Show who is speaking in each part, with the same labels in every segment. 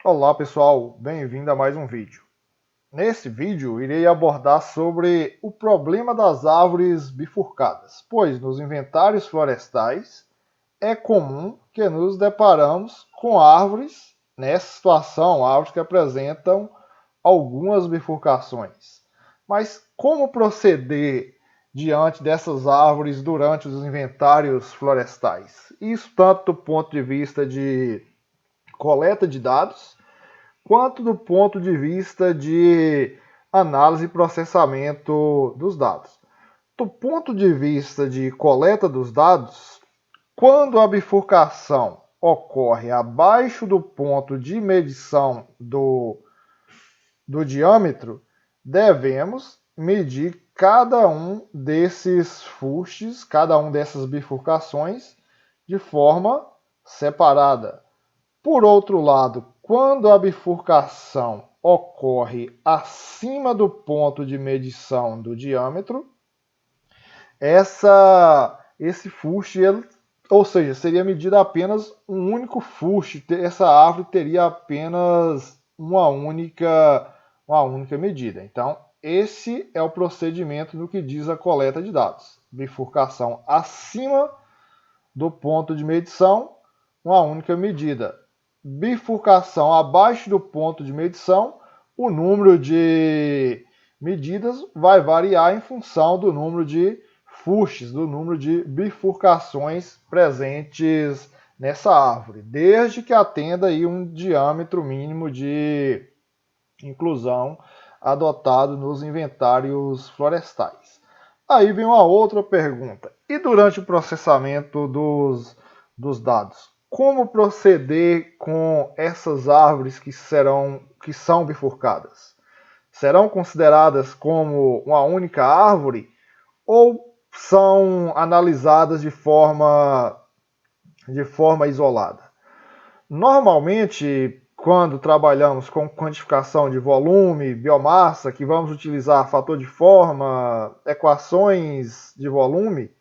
Speaker 1: Olá pessoal, bem-vindo a mais um vídeo. Nesse vídeo irei abordar sobre o problema das árvores bifurcadas, pois nos inventários florestais é comum que nos deparamos com árvores, nessa situação, árvores que apresentam algumas bifurcações. Mas como proceder diante dessas árvores durante os inventários florestais? Isso tanto do ponto de vista de coleta de dados, quanto do ponto de vista de análise e processamento dos dados. Do ponto de vista de coleta dos dados, quando a bifurcação ocorre abaixo do ponto de medição do diâmetro, devemos medir cada um desses fustes, cada um dessas bifurcações, de forma separada. Por outro lado, quando a bifurcação ocorre acima do ponto de medição do diâmetro, esse fuste, ou seja, seria medido apenas um único fuste, essa árvore teria apenas uma única medida. Então, esse é o procedimento no que diz a coleta de dados. Bifurcação acima do ponto de medição, uma única medida. Bifurcação abaixo do ponto de medição, o número de medidas vai variar em função do número de fustes, do número de bifurcações presentes nessa árvore, desde que atenda aí um diâmetro mínimo de inclusão adotado nos inventários florestais. Aí vem uma outra pergunta. E durante o processamento dos dados? Como proceder com essas árvores que são bifurcadas? Serão consideradas como uma única árvore ou são analisadas de forma isolada? Normalmente, quando trabalhamos com quantificação de volume, biomassa, que vamos utilizar fator de forma, equações de volume,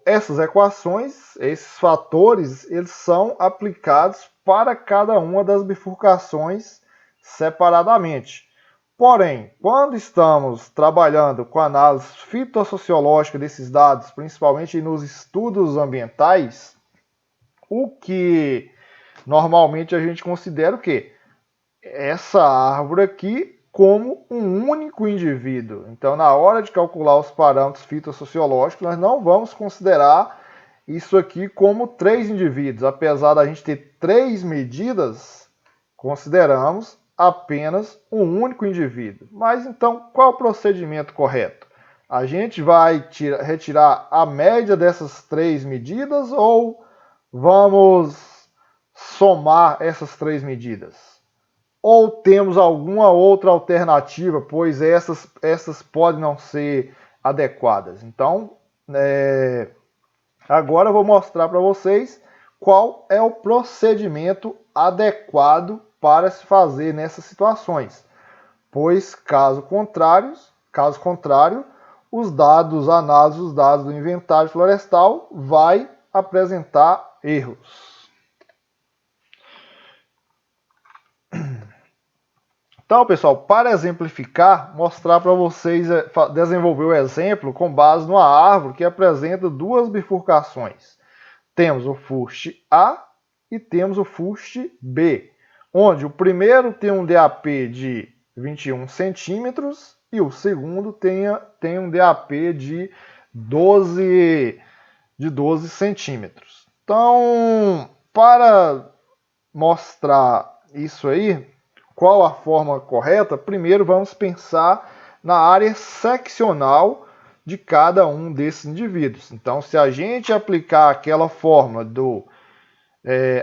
Speaker 1: essas equações, esses fatores, eles são aplicados para cada uma das bifurcações separadamente. Porém, quando estamos trabalhando com a análise fitossociológica desses dados, principalmente nos estudos ambientais, o que normalmente a gente considera o quê? Essa árvore aqui como um único indivíduo. Então, na hora de calcular os parâmetros fitossociológicos, nós não vamos considerar isso aqui como 3 indivíduos. Apesar da gente ter 3 medidas, consideramos apenas um único indivíduo. Mas então, qual é o procedimento correto? A gente vai retirar a média dessas 3 medidas ou vamos somar essas 3 medidas? Ou temos alguma outra alternativa, pois essas podem não ser adequadas. Então, agora eu vou mostrar para vocês qual é o procedimento adequado para se fazer nessas situações. Pois, caso contrário, os dados, a análise dos dados do inventário florestal vai apresentar erros. Então, pessoal, para exemplificar, mostrar para vocês, desenvolver o exemplo com base numa árvore que apresenta duas bifurcações. Temos o fuste A e temos o fuste B, onde o primeiro tem um DAP de 21 centímetros e o segundo tem um DAP de 12 centímetros. Então, para mostrar isso aí, qual a forma correta? Primeiro vamos pensar na área seccional de cada um desses indivíduos. Então, se a gente aplicar aquela fórmula do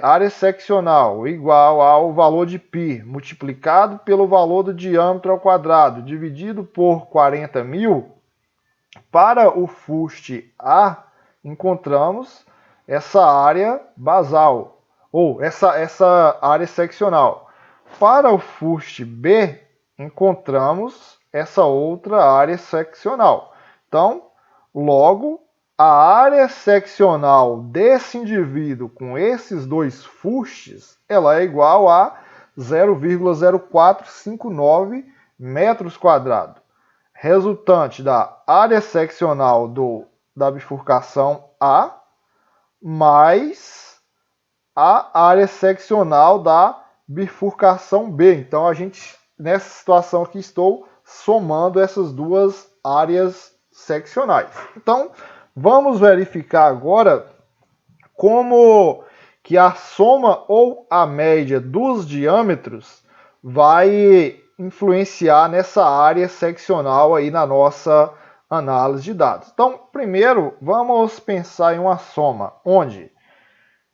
Speaker 1: área seccional igual ao valor de π multiplicado pelo valor do diâmetro ao quadrado dividido por 40.000, para o fuste A, encontramos essa área basal, ou essa área seccional. Para o fuste B, encontramos essa outra área seccional. Então, logo, a área seccional desse indivíduo com esses dois fustes, ela é igual a 0,0459 metros quadrados, resultante da área seccional da bifurcação A mais a área seccional da bifurcação B. Então, nessa situação aqui, estou somando essas duas áreas seccionais. Então, vamos verificar agora como que a soma ou a média dos diâmetros vai influenciar nessa área seccional aí na nossa análise de dados. Então, primeiro, vamos pensar em uma soma, onde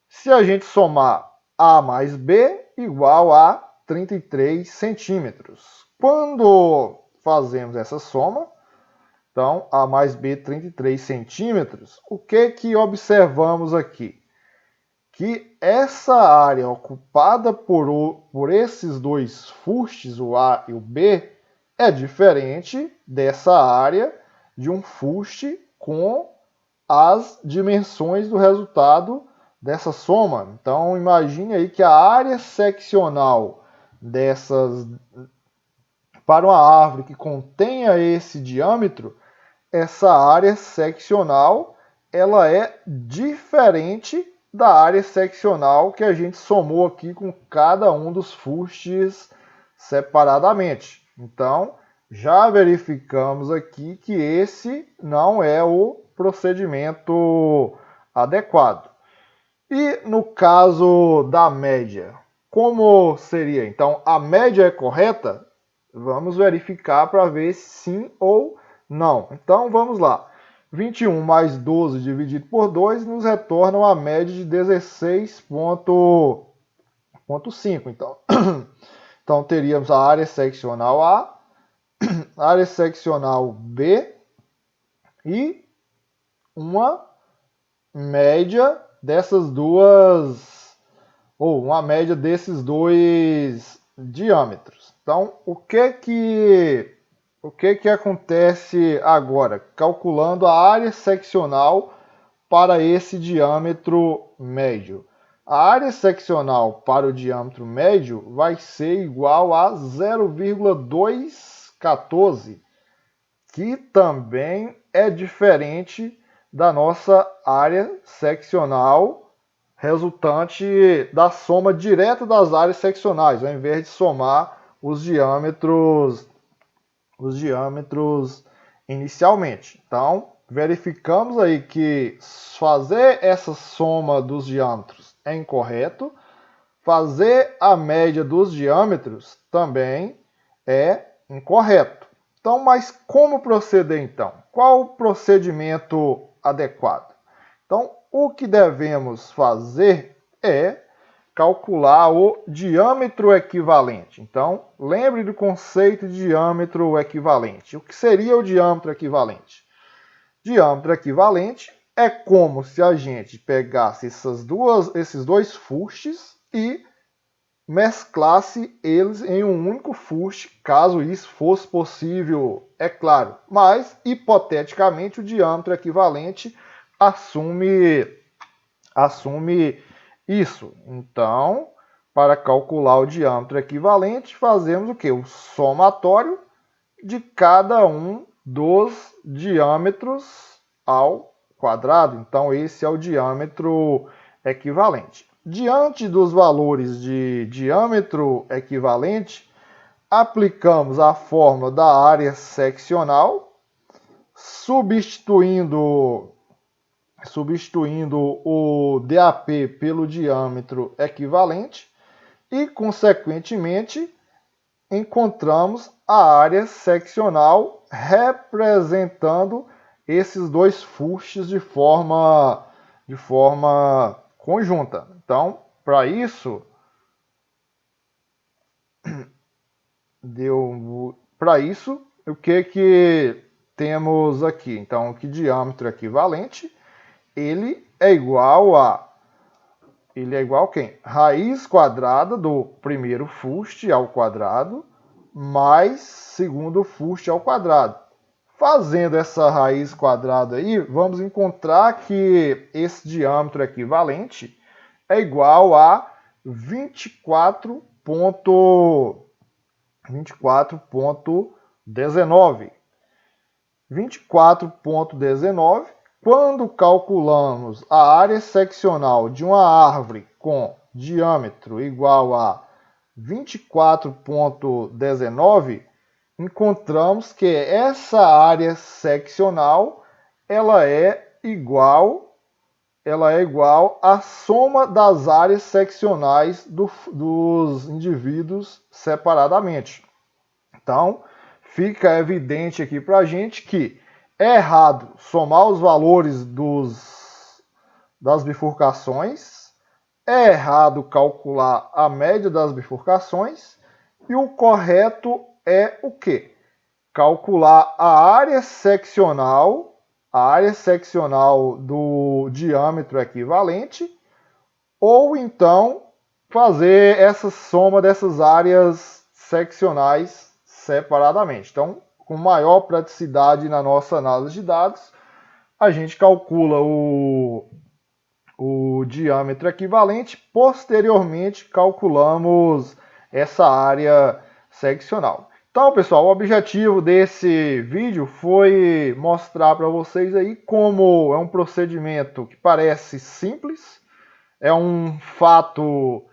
Speaker 1: se a gente somar A mais B igual a 33 centímetros. Quando fazemos essa soma, então A mais B 33 centímetros, o que observamos aqui? Que essa área ocupada por esses dois fustes, o A e o B, é diferente dessa área de um fuste com as dimensões do resultado dessa soma. Então, imagine aí que a área seccional para uma árvore que contenha esse diâmetro, essa área seccional ela é diferente da área seccional que a gente somou aqui com cada um dos fustes separadamente. Então, já verificamos aqui que esse não é o procedimento adequado. E no caso da média, como seria? Então, a média é correta? Vamos verificar para ver se sim ou não. Então, vamos lá. 21 mais 12 dividido por 2 nos retorna uma média de 16,5. Então, teríamos a área seccional A, a área seccional B e uma média dessas duas, ou uma média desses dois diâmetros. Então, o que acontece agora? Calculando a área seccional para esse diâmetro médio. A área seccional para o diâmetro médio vai ser igual a 0,214, que também é diferente da nossa área seccional resultante da soma direta das áreas seccionais, ao invés de somar os diâmetros inicialmente. Então, verificamos aí que fazer essa soma dos diâmetros é incorreto, fazer a média dos diâmetros também é incorreto. Então, mas como proceder então? Qual o procedimento adequado? Então, o que devemos fazer é calcular o diâmetro equivalente. Então, lembre do conceito de diâmetro equivalente. O que seria o diâmetro equivalente? Diâmetro equivalente é como se a gente pegasse esses dois fustes e mesclasse eles em um único fuste, caso isso fosse possível, é claro. Mas, hipoteticamente, o diâmetro equivalente assume isso. Então, para calcular o diâmetro equivalente, fazemos o quê? O somatório de cada um dos diâmetros ao quadrado. Então, esse é o diâmetro equivalente. Diante dos valores de diâmetro equivalente, aplicamos a fórmula da área seccional, substituindo o DAP pelo diâmetro equivalente e, consequentemente, encontramos a área seccional representando esses dois fustes de forma conjunta. Então, para isso, o que temos aqui? Então, que diâmetro equivalente, ele é igual a quem? Raiz quadrada do primeiro fuste ao quadrado mais segundo fuste ao quadrado. Fazendo essa raiz quadrada aí, vamos encontrar que esse diâmetro equivalente é igual a 24,19. 24,19. Quando calculamos a área seccional de uma árvore com diâmetro igual a 24,19, encontramos que essa área seccional ela é igual à soma das áreas seccionais dos indivíduos separadamente. Então, fica evidente aqui para a gente que é errado somar os valores das bifurcações, é errado calcular a média das bifurcações, e o correto é o quê? Calcular a área seccional do diâmetro equivalente, ou então fazer essa soma dessas áreas seccionais separadamente. Então, com maior praticidade na nossa análise de dados, a gente calcula o diâmetro equivalente, posteriormente calculamos essa área seccional. Então, pessoal, o objetivo desse vídeo foi mostrar para vocês aí como é um procedimento que parece simples, é um fato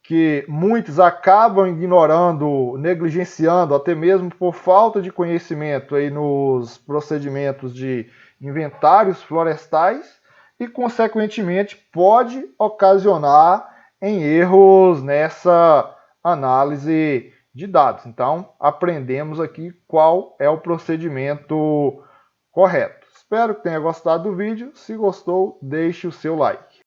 Speaker 1: que muitos acabam ignorando, negligenciando, até mesmo por falta de conhecimento aí nos procedimentos de inventários florestais, e, consequentemente, pode ocasionar em erros nessa análise de dados. Então, aprendemos aqui qual é o procedimento correto. Espero que tenha gostado do vídeo. Se gostou, deixe o seu like.